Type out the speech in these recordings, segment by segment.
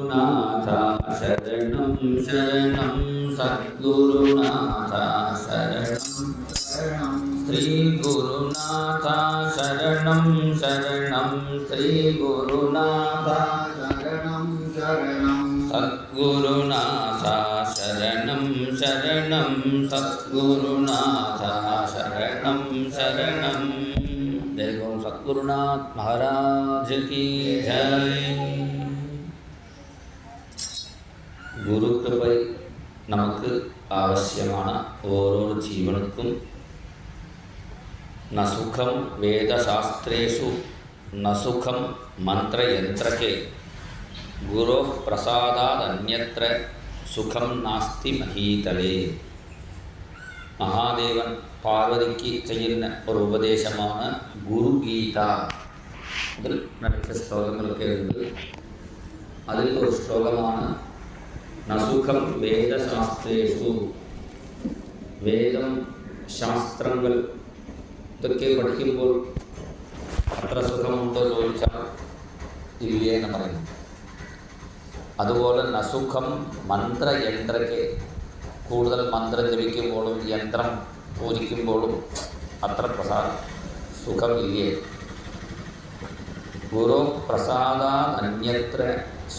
സദ്ഗുരുനാഥ ശരണം ശരണം സദ്ഗുരുനാഥ ശരണം ശരണം ശ്രീ ഗുരുനാഥ ശരണം ശരണം ശ്രീ ഗുരുനാഥ ശരണം ശരണം സദ്ഗുരുനാഥ ശരണം ശരണം സദ്ഗുരുനാഥ ശരണം ശരണം ദേവം സദ്ഗുരുനാഥ് മഹാരാജ് കി ജയ്. ഗുരുകൃപ നമുക്ക് ആവശ്യമാണ്. ഓരോ ജീവനക്കും നസുഖം വേദശാസ്ത്രേഷു നസുഖം മന്ത്രയന്ത്രകേ ഗുരു പ്രസാദാദന്യത്ര സുഖം നാസ്തി മഹീതലേ. മഹാദേവൻ പാർവതിക്ക് ചെയ്യുന്ന ഒരു ഉപദേശമാണ് ഗുരുഗീത. അതിൽ മറ്റ് ശ്ലോകങ്ങളൊക്കെ ഉണ്ട്. അതിൽ ഒരു ശ്ലോകമാണ് നസുഖം വേദശാസ്ത്രേഷു. വേദം ശാസ്ത്രങ്ങൾ ഇതൊക്കെ പഠിക്കുമ്പോൾ അത്ര സുഖമുണ്ടോ ചോദിച്ചാൽ ഇല്ലേ എന്ന് പറയുന്നു. അതുപോലെ നസുഖം മന്ത്രയന്ത്രയ്ക്ക് കൂടുതൽ മന്ത്രം ജപിക്കുമ്പോഴും യന്ത്രം പൂജിക്കുമ്പോഴും അത്ര സുഖമില്ലേ. ഗുരു പ്രസാദാദന്യത്ര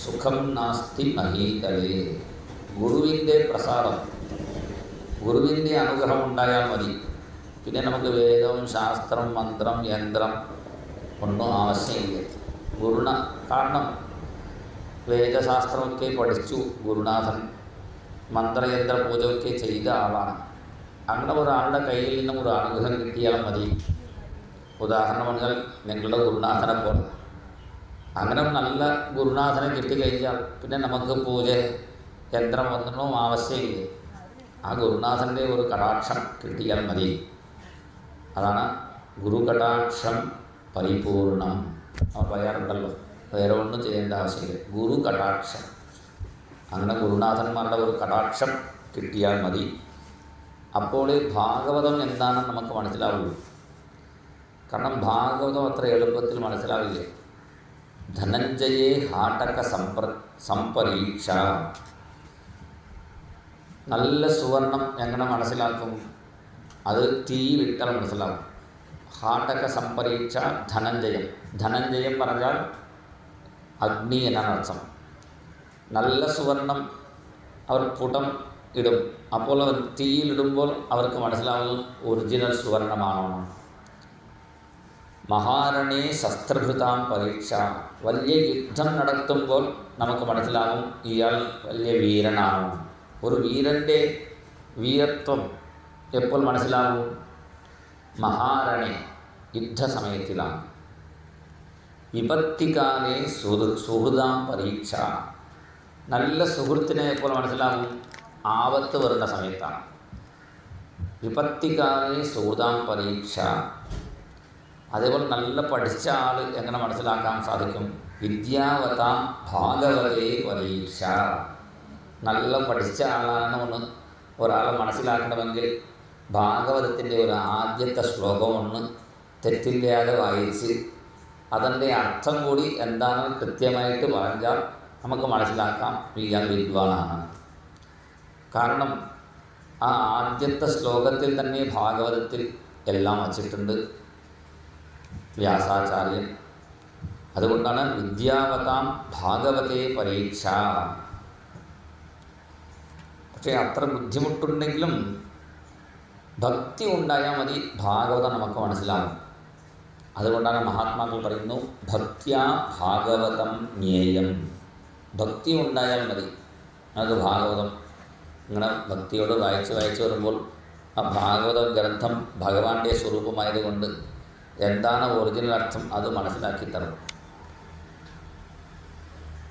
സുഖം നാസ്തി മഹീതലേ. ഗുരുവിൻ്റെ പ്രസാദം, ഗുരുവിൻ്റെ അനുഗ്രഹം ഉണ്ടായാൽ മതി. പിന്നെ നമുക്ക് വേദം ശാസ്ത്രം മന്ത്രം യന്ത്രം ഒന്നും ആവശ്യമില്ല. കാരണം വേദശാസ്ത്രമൊക്കെ പഠിച്ചു ഗുരുനാഥൻ, മന്ത്രയന്ത്ര പൂജയൊക്കെ ചെയ്ത ആളാണ്. അങ്ങനെ ഒരാളുടെ കയ്യിൽ നിന്നും ഒരു അനുഗ്രഹം കിട്ടിയാൽ മതി. ഉദാഹരണം പറഞ്ഞാൽ നിങ്ങളുടെ ഗുരുനാഥനെ പോലെ. അങ്ങനെ നല്ല ഗുരുനാഥനെ കിട്ടിക്കഴിഞ്ഞാൽ പിന്നെ നമുക്ക് പൂജ യന്ത്രം ഒന്നും ആവശ്യമില്ല. ആ ഗുരുനാഥൻ്റെ ഒരു കടാക്ഷം കിട്ടിയാൽ മതി. അതാണ് ഗുരുകടാക്ഷം പരിപൂർണം. അവർ പറയാറുണ്ടല്ലോ, വേറെ ഒന്നും ചെയ്യേണ്ട ആവശ്യമില്ല, ഗുരു കടാക്ഷം. അങ്ങനെ ഗുരുനാഥന്മാരുടെ ഒരു കടാക്ഷം കിട്ടിയാൽ മതി. അപ്പോൾ ഭാഗവതം എന്താണെന്ന് നമുക്ക് മനസ്സിലാവുള്ളൂ. കാരണം ഭാഗവതം അത്ര എളുപ്പത്തിൽ മനസ്സിലാവില്ല. ധനഞ്ജയേ ഹാടക സംപരീക്ഷ. നല്ല സുവർണം എങ്ങനെ മനസ്സിലാക്കും? അത് തീയിലിട്ടാൽ മനസ്സിലാവും. ഹാടക സംപരീക്ഷ ധനഞ്ജയം. ധനഞ്ജയം പറഞ്ഞാൽ അഗ്നി എന്നാണ് അർത്ഥം. നല്ല സുവർണം അവർ പുടം ഇടും. അപ്പോൾ അവർ തീയിലിടുമ്പോൾ അവർക്ക് മനസ്സിലാവും ഒറിജിനൽ സുവർണമാണോ. മഹാരണേ ശസ്ത്രഭൃതാം പരീക്ഷ. വലിയ യുദ്ധം നടത്തുമ്പോൾ നമുക്ക് മനസ്സിലാവും ഇയാൾ വലിയ വീരനാണോ. ഒരു വീരൻ്റെ വീരത്വം എപ്പോൾ മനസ്സിലാവും? മഹാരണേ, യുദ്ധസമയത്തിലാണ്. വിപത്തികാലേ സുഹൃതാം പരീക്ഷ. നല്ല സുഹൃത്തിനെ എപ്പോൾ മനസ്സിലാവും? ആപത്ത് വരുന്ന സമയത്താണ്. വിപത്തികാലേ സുഹൃതാം പരീക്ഷ. അതേപോലെ നല്ല പഠിച്ച ആൾ എങ്ങനെ മനസ്സിലാക്കാൻ സാധിക്കും? വിദ്യാവതാം ഭാഗവതേ പരീക്ഷ. നല്ല പഠിച്ച ആളാണെന്ന് ഒരാളെ മനസ്സിലാക്കണമെങ്കിൽ ഭാഗവതത്തിൻ്റെ ഒരു ആദ്യത്തെ ശ്ലോകം ഒന്ന് തെറ്റില്ലാതെ വായിച്ച് അതിൻ്റെ അർത്ഥം കൂടി എന്താണെന്ന് കൃത്യമായിട്ട് പറഞ്ഞാൽ നമുക്ക് മനസ്സിലാക്കാം ഇയാൾ വിദ്വാനാണ്. കാരണം ആ ആദ്യത്തെ ശ്ലോകത്തിൽ തന്നെ ഭാഗവതത്തിൽ എല്ലാം വച്ചിട്ടുണ്ട് വ്യാസാചാര്യൻ. അതുകൊണ്ടാണ് വിദ്യാവതാം ഭാഗവതേ പരീക്ഷ. പക്ഷേ അത്ര ബുദ്ധിമുട്ടുണ്ടെങ്കിലും ഭക്തി ഉണ്ടായാൽ മതി, ഭാഗവതം നമുക്ക് മനസ്സിലാകും. അതുകൊണ്ടാണ് മഹാത്മാക്കൾ പറയുന്നു ഭക്ത്യാ ഭാഗവതം ജ്ഞേയം. ഭക്തി ഉണ്ടായാൽ മതി, അത് ഭാഗവതം ഇങ്ങനെ ഭക്തിയോട് വായിച്ച് വരുമ്പോൾ ആ ഭാഗവത ഗ്രന്ഥം ഭഗവാന്റെ സ്വരൂപമായതുകൊണ്ട് എന്താണ് ഒറിജിനൽ അർത്ഥം അത് മനസ്സിലാക്കി തരും.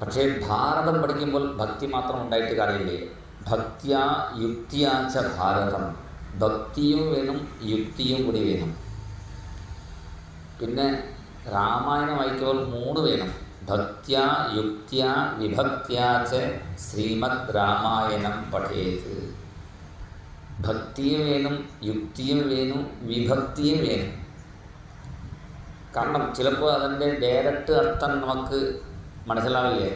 പക്ഷേ ഭാരതം പഠിക്കുമ്പോൾ ഭക്തി മാത്രം ഉണ്ടായിട്ട് കാര്യമില്ലേ. ഭക്ത്യാ യുക്തിയാച്ച ഭാരതം. ഭക്തിയും വേണം യുക്തിയും കൂടി വേണം. പിന്നെ രാമായണം വായിക്കുമ്പോൾ 3 വേണം. ഭക്ത്യാ യുക്ത്യാ വിഭക്ത്യാച്ച ശ്രീമദ് രാമായണം പഠേത്. ഭക്തിയും വേണം യുക്തിയും വേണം വിഭക്തിയും വേണം. കാരണം ചിലപ്പോൾ അതിൻ്റെ ഡയറക്റ്റ് അർത്ഥം നമുക്ക് മനസ്സിലാവില്ലേ.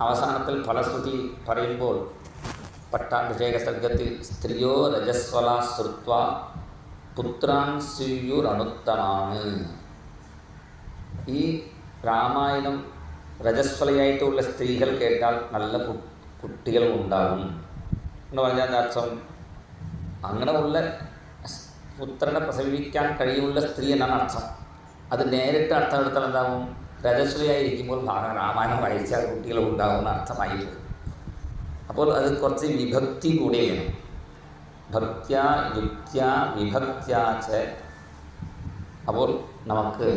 അവസാനത്തിൽ ഫലശ്രുതി പറയുമ്പോൾ പട്ടാഭിഷേക സർഗത്തിൽ സ്ത്രീയോ രജസ്വല ശ്രുത്വ പുത്രാൻ സ്യുയുരനുത്തമാണ്. ഈ രാമായണം രജസ്വലയായിട്ടുള്ള സ്ത്രീകൾ കേട്ടാൽ നല്ല കുട്ടികൾ ഉണ്ടാകും എന്ന് പറഞ്ഞാൽ അർത്ഥം അങ്ങനെ ഉള്ള പുത്രനെ പ്രസവിക്കാൻ കഴിയുള്ള സ്ത്രീ എന്നാണ് അർത്ഥം. അത് നേരിട്ട് അർത്ഥം എടുത്താൽ എന്താകും? രജസ്വലയായിരിക്കുമ്പോൾ രാമായണം വായിച്ചാൽ കുട്ടികൾ ഉണ്ടാകുന്ന അർത്ഥമായിരിക്കും. അപ്പോൾ അത് കുറച്ച് വിഭക്തി കൂടെ വേണം. ഭക്ത്യ യുക്ത്യ വിഭക്ത്യാച്ച. അപ്പോൾ നമുക്ക്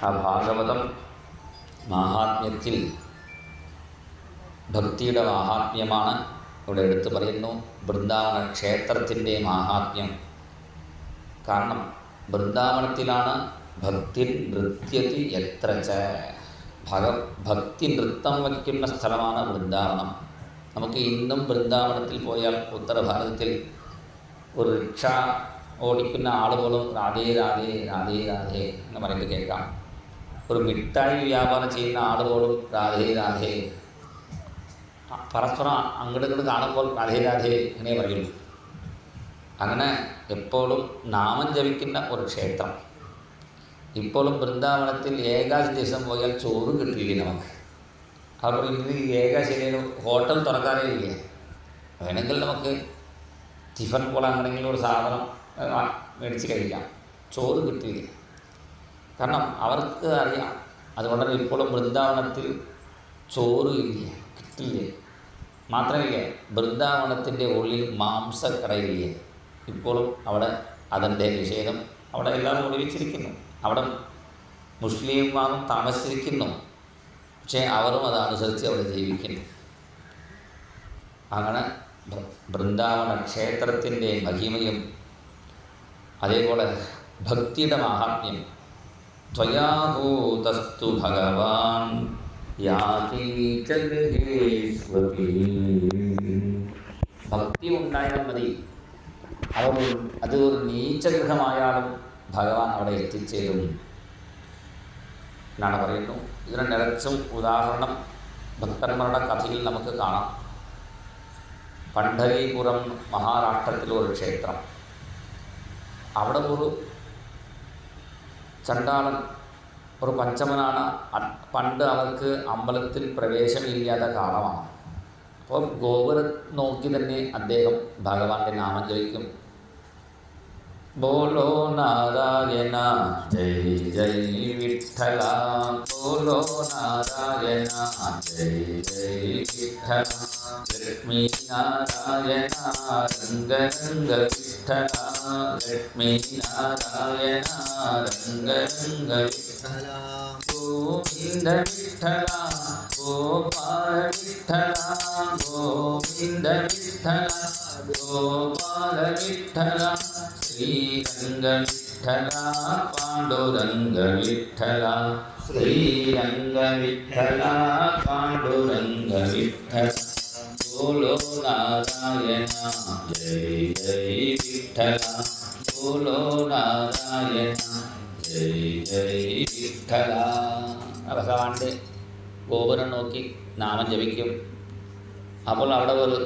ആ ഭാഗവതം മാഹാത്മ്യത്തിൽ ഭക്തിയുടെ മാഹാത്മ്യമാണ് ഇവിടെ എടുത്തു പറയുന്നു. വൃന്ദാവന ക്ഷേത്രത്തിൻ്റെ മാഹാത്മ്യം. കാരണം വൃന്ദാവനത്തിലാണ് ഭക്തി നൃത്യതി എത്രച്ച. ഭക്തി നൃത്തം വയ്ക്കുന്ന സ്ഥലമാണ് വൃന്ദാവനം. നമുക്ക് ഇന്നും വൃന്ദാവനത്തിൽ പോയാൽ ഉത്തരഭാരതത്തിൽ ഒരു റിക്ഷ ഓടിക്കുന്ന ആൾ പോലും രാധേ രാധേ രാധേ രാധേ എന്ന് പറയുന്നത് കേൾക്കാം. ഒരു മിഠായി വ്യാപാരം ചെയ്യുന്ന ആൾ പോലും രാധേ രാധേ, പരസ്പരം അങ്ങോട്ട് ഇങ്ങോട്ട് കാണുമ്പോൾ രാധേ രാധേ ഇങ്ങനെ പറയുള്ളൂ. അങ്ങനെ എപ്പോഴും നാമം ജപിക്കുന്ന ഒരു ക്ഷേത്രം. ഇപ്പോഴും വൃന്ദാവനത്തിൽ ഏകാദശി ദിവസം പോയാൽ ചോറ് കിട്ടില്ലേ നമുക്ക്. അപ്പോൾ ഇന്ന് ഏകാശിയിൽ ഹോട്ടൽ തുറക്കാറേ ഇല്ലേ. വേണമെങ്കിൽ നമുക്ക് ടിഫൻ പോലെ അങ്ങനെയെങ്കിലും ഒരു സാധനം മേടിച്ച് കഴിക്കാം. ചോറ് കിട്ടില്ല. കാരണം അവർക്ക് അറിയാം. അതുകൊണ്ടാണ് ഇപ്പോഴും വൃന്ദാവനത്തിൽ ചോറ് ഇല്ല, കിട്ടില്ല. മാത്രമല്ല വൃന്ദാവനത്തിൻ്റെ ഉള്ളിൽ മാംസക്കടയില്ല. ഇപ്പോഴും അവിടെ അതിൻ്റെ നിഷേധം അവിടെ എല്ലാവരും ഒളിവിച്ചിരിക്കുന്നു. അവിടെ മുസ്ലിംമാരും താമസിച്ചിരിക്കുന്നു. പക്ഷേ അവരും അതനുസരിച്ച് അവിടെ ജീവിക്കുന്നു. അങ്ങനെ വൃന്ദാവന ക്ഷേത്രത്തിൻ്റെ മഹിമയും അതേപോലെ ഭക്തിയുടെ മാഹാത്മ്യം. ത്വയാഭൂതസ്തു ഭഗവാൻ യാതി ജഗദീശ്വരി. ഭക്തി ഉണ്ടായാൽ മതി. അത് ഒരു നീചഗൃഹമായാലും ഭഗവാൻ അവിടെ എത്തിച്ചേരും എന്നാണ് പറയുന്നു. ഇതിന് നിറച്ചും ഉദാഹരണം ഭക്തന്മാരുടെ കഥയിൽ നമുക്ക് കാണാം. പണ്ഡരീപുരം മഹാരാഷ്ട്രത്തിലൊരു ക്ഷേത്രം. അവിടെ ഒരു ചണ്ടാളൻ, ഒരു പഞ്ചമനാണ്. പണ്ട് അവർക്ക് അമ്പലത്തിൽ പ്രവേശനമില്ലാത്ത കാലമാണ്. അപ്പോൾ ഗോപുര നോക്കി തന്നെ അദ്ദേഹം ഭഗവാന്റെ നാമം ജപിക്കും. ബോലോ നാരായണ ജയ് ജയ് വിഠല, ബോലോ നാരായണ ജയ് ജയ് വിഠല, ലക്ഷ്മീ നാരായണ രംഗ രംഗ വിഠല, ലക്ഷ്മീ നാരായണ രംഗ രംഗ വിഠല, ഗോവിന്ദ വിഠല ഗോപാല വിഠല, ഗോവിന്ദ വിഠല ഗോപാല വിഠല, ശ്രീരംഗ വിഠല പാണ്ഡുരംഗ വിഠല, ശ്രീരംഗ വിഠല പാണ്ഡുരംഗ വിഠല, ബോലോ നാരായണ ജയ് ജയ് വിഠല, ബോലോ നാരായണ ജയ് ജയ് വിഠല. ഭഗവാന്റെ ഗോപുരം നോക്കി നാമം ജപിക്കും. അപ്പോൾ അവിടെ ഒരു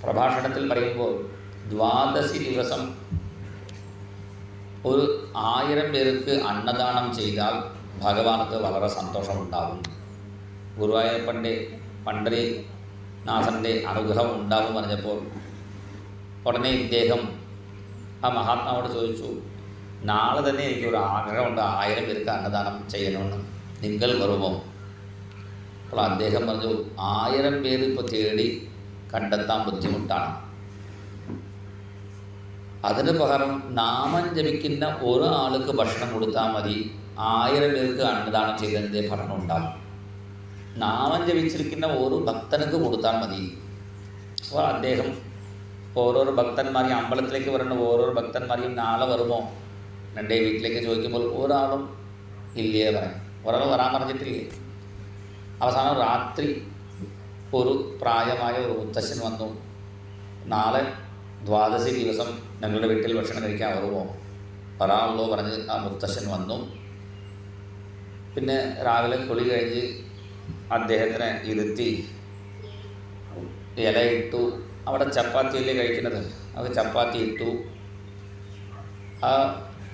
പ്രഭാഷണത്തിൽ പറയുമ്പോൾ 12 ദിവസം ഒരു 1000 പേർക്ക് അന്നദാനം ചെയ്താൽ ഭഗവാനക്ക് വളരെ സന്തോഷമുണ്ടാകും. ഗുരുവായൂരപ്പൻ്റെ പണ്ഡരീനാഥൻ്റെ അനുഗ്രഹം ഉണ്ടാകും പറഞ്ഞപ്പോൾ ഉടനെ ഇദ്ദേഹം ആ മഹാത്മാവോട് ചോദിച്ചു, നാളെ തന്നെ എനിക്കൊരു ആഗ്രഹമുണ്ട്, 1000 പേർക്ക് അന്നദാനം ചെയ്യണമെന്ന്, നിങ്ങൾ വരുമോ? അപ്പോൾ അദ്ദേഹം പറഞ്ഞു, 1000 പേര് ഇപ്പോൾ തേടി കണ്ടെത്താൻ ബുദ്ധിമുട്ടാണ്. അതിന് പകരം നാമം ജപിക്കുന്ന ഒരാൾക്ക് ഭക്ഷണം കൊടുത്താൽ മതി, 1000 പേർക്ക് അന്നദാനം ചെയ്തതിൻ്റെ ഫലം ഉണ്ടാകും. നാമം ജപിച്ചിരിക്കുന്ന ഓരോ ഭക്തനക്ക് കൊടുത്താൽ മതി. അപ്പോൾ അദ്ദേഹം ഓരോരോ ഭക്തന്മാരെയും, അമ്പലത്തിലേക്ക് വരുന്ന ഓരോരോ ഭക്തന്മാരെയും നാളെ വരുമോ എൻ്റെ വീട്ടിലേക്ക് ചോദിക്കുമ്പോൾ ഒരാളും ഇല്ലേ പറയാം. ഒരാൾ വരാൻ പറഞ്ഞിട്ടില്ലേ. അവസാനം രാത്രി ഒരു പ്രായമായ ഒരു മുത്തശ്ശൻ വന്നു, നാളെ 12 ദിവസം ഞങ്ങളുടെ വീട്ടിൽ ഭക്ഷണം കഴിക്കാൻ വരുമോ? വരാമല്ലോ പറഞ്ഞ് ആ മുത്തശ്ശൻ വന്നു. പിന്നെ രാവിലെ കുളി കഴിഞ്ഞ് അദ്ദേഹത്തിനെ ഇരുത്തി ഇലയിട്ടു. അവിടെ ചപ്പാത്തിയല്ലേ കഴിക്കുന്നത്, അത് ചപ്പാത്തി ഇട്ടു. ആ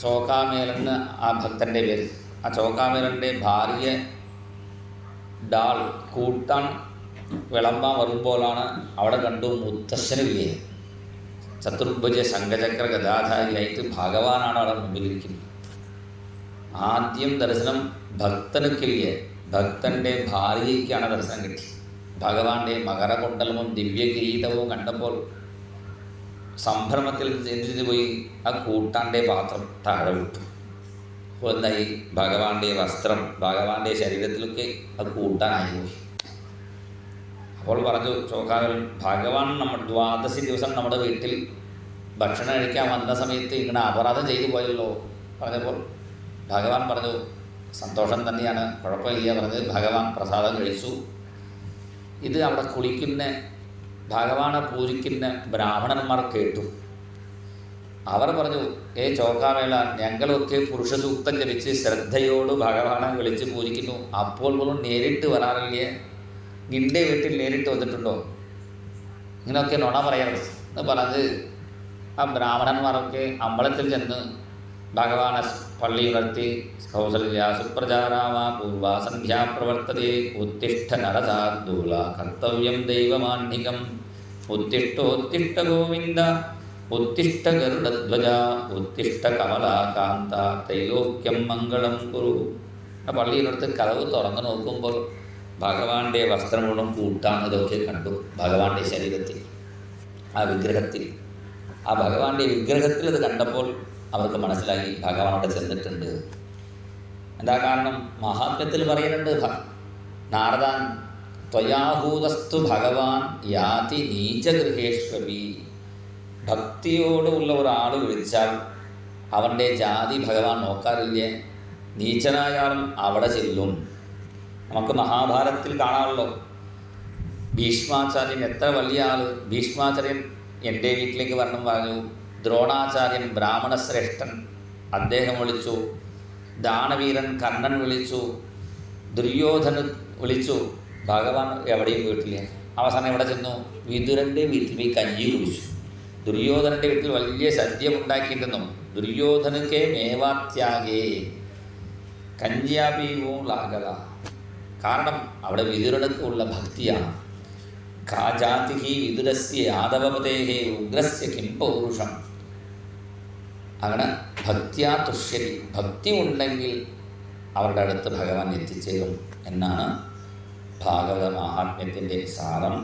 ചോക്കാമേലെന്ന് ആ ഭക്തൻ്റെ പേര്. ആ ചോക്കാമേലൻ്റെ ഭാര്യ ഡാൾ കൂട്ടാൻ വിളമ്പാൻ വരുമ്പോഴാണ് അവിടെ കണ്ടു മുത്തശ്ശനില്ലേ, ചതുർഭുജ ശംഖചക്ര ഗദാധാരിയായിട്ട് ഭഗവാനാണ് അവിടെ മുമ്പിലിരിക്കുന്നത്. ആദ്യം ദർശനം ഭക്തനുക്കില്ലേ, ഭക്തൻ്റെ ഭാര്യയ്ക്കാണ് ദർശനം കിട്ടി. ഭഗവാന്റെ മകരകുണ്ടലവും ദിവ്യകിരീടവും കണ്ടപ്പോൾ സംഭ്രമത്തിൽ എന്തിനു പോയി ആ കൂട്ടാൻ്റെ പാത്രം താഴെ വിട്ടു. അപ്പോൾ എന്തായി, ഭഗവാന്റെ വസ്ത്രം ഭഗവാന്റെ ശരീരത്തിലൊക്കെ അത് കൂട്ടാനായി പോയി. അപ്പോൾ പറഞ്ഞു ചോക്കാവൻ, ഭഗവാൻ ദ്വാദശി ദിവസം നമ്മുടെ വീട്ടിൽ ഭക്ഷണം കഴിക്കാൻ വന്ന സമയത്ത് ഇങ്ങനെ അപരാധം ചെയ്തു പോയല്ലോ പറഞ്ഞപ്പോൾ ഭഗവാൻ പറഞ്ഞു സന്തോഷം തന്നെയാണ്, കുഴപ്പമില്ല പറഞ്ഞത്. ഭഗവാൻ പ്രസാദം കഴിച്ചു. ഇത് അവിടെ കുളിക്കുന്ന ഭഗവാനെ പൂജിക്കുന്ന ബ്രാഹ്മണന്മാർ കേട്ടു. അവർ പറഞ്ഞു, ചോക്കാവേള, ഞങ്ങളൊക്കെ പുരുഷ സൂക്തം ജപിച്ച് ശ്രദ്ധയോട് ഭഗവാനെ വിളിച്ച് പൂജിക്കുന്നു, അപ്പോൾ പോലും നേരിട്ട് വരാറില്ലേ? നിൻ്റെ വീട്ടിൽ നേരിട്ട് വന്നിട്ടുണ്ടോ? ഇങ്ങനെയൊക്കെ നുണ പറയരുത് എന്ന് പറഞ്ഞ് ആ ബ്രാഹ്മണന്മാരൊക്കെ അമ്പലത്തിൽ ചെന്ന് ഭഗവാനെ പള്ളി ഉണർത്തി, കൗസല്യ സുപ്രജാരാമ പൂർവാ സന്ധ്യാ പ്രവർത്തതേ ഉത്തിഷ്ഠ നരസാർദൂല കർത്തവ്യം ദൈവമാന്യകം ഉത്തിഷ്ഠോത്തിഷ്ഠ ഗോവിന്ദ ഉത്തിഷ്ഠ ഗരുഡധ്വജ ഉത്തിഷ്ഠ കമലാകാന്ത ത്രൈലോക്യം മംഗളം കുരു. ആ പള്ളിയിനടുത്ത് കതവ് തുറന്നു നോക്കുമ്പോൾ ഭഗവാന്റെ വസ്ത്രങ്ങളും കൂട്ടാണ് ഇതൊക്കെ കണ്ടു. ഭഗവാന്റെ ശരീരത്തിൽ, ആ വിഗ്രഹത്തിൽ, ആ ഭഗവാന്റെ വിഗ്രഹത്തിൽ അത് കണ്ടപ്പോൾ അവർക്ക് മനസ്സിലായി ഭഗവാൻ അവിടെ ചെന്നിട്ടുണ്ട്. എന്താ കാരണം? മഹാത്മ്യത്തിൽ പറയുന്നുണ്ട്, നാരദാൻ ത്വയാഹൂതസ്തു ഭഗവാൻ യാതി നീചഗൃഹേഷ്വപി. ഭക്തിയോടുള്ള ഒരാൾ വിളിച്ചാൽ അവൻ്റെ ജാതി ഭഗവാൻ നോക്കാറില്ലേ, നീചനായാലും അവിടെ ചെല്ലും. നമുക്ക് മഹാഭാരതത്തിൽ കാണാമല്ലോ, ഭീഷ്മാചാര്യൻ എത്ര വലിയ ആൾ. ഭീഷ്മാചാര്യൻ എൻ്റെ വീട്ടിലേക്ക് വരണം പറഞ്ഞു. ദ്രോണാചാര്യൻ ബ്രാഹ്മണശ്രേഷ്ഠൻ, അദ്ദേഹം വിളിച്ചു. ദാനവീരൻ കർണൻ വിളിച്ചു. ദുര്യോധനൻ വിളിച്ചു. ഭഗവാൻ എവിടെയും പോയിട്ടില്ല. അവസാനം എവിടെ ചെന്നു? വിതുരൻ്റെ വീട്ടിൽ പോയി കഞ്ഞി കുടിച്ചു. ദുര്യോധനൻ്റെ വീട്ടിൽ വലിയ സദ്യ ഉണ്ടാക്കിയിരുന്നു. ദുര്യോധനക്കെ മേവാത്യാഗേ കഞ്ഞിയാപീവോ ലാഗല. കാരണം അവിടെ വിതുരനക്ക് ഉള്ള ഭക്തിയാണ്. കാജാതി വിതുരസ്യ യാദവപതേഹേ ഉഗ്രസ്യ കിം പൗരുഷം. അങ്ങനെ ഭക്തിയാ തുഷ്യതി, ഭക്തി ഉണ്ടെങ്കിൽ അവരുടെ അടുത്ത് ഭഗവാൻ എത്തിച്ചേരും എന്നാണ് ഭാഗവത മഹാത്മ്യത്തിൻ്റെ സാരം.